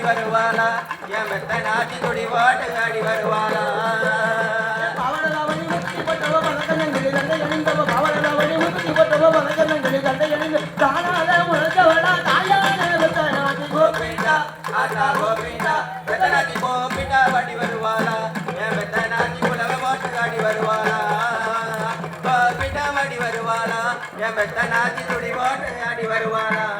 வருவாளா என் மெத்த நாட்டி துடி வாட்டு ஆடி வருவாளா பவனலாவணி முக்தி பட்டவ பலகனங்களில் அந்த எணிந்தவ பவனலாவணி முக்தி பட்டவ பலகனங்களில் அந்த எணிந்த தானால முழந்தவளா தாயான மெத்த நாட்டி கோபிண்டா ஆட்டா கோபிண்டா மெத்த நாட்டி கோபிண்டா வாடி வருவாளா என் மெத்த நாட்டி குலவ வாட்டு ஆடி வருவாளா கோபிண்டா வாடி வருவாளா என் மெத்த நாட்டி துடி வாட்டு ஆடி வருவாளா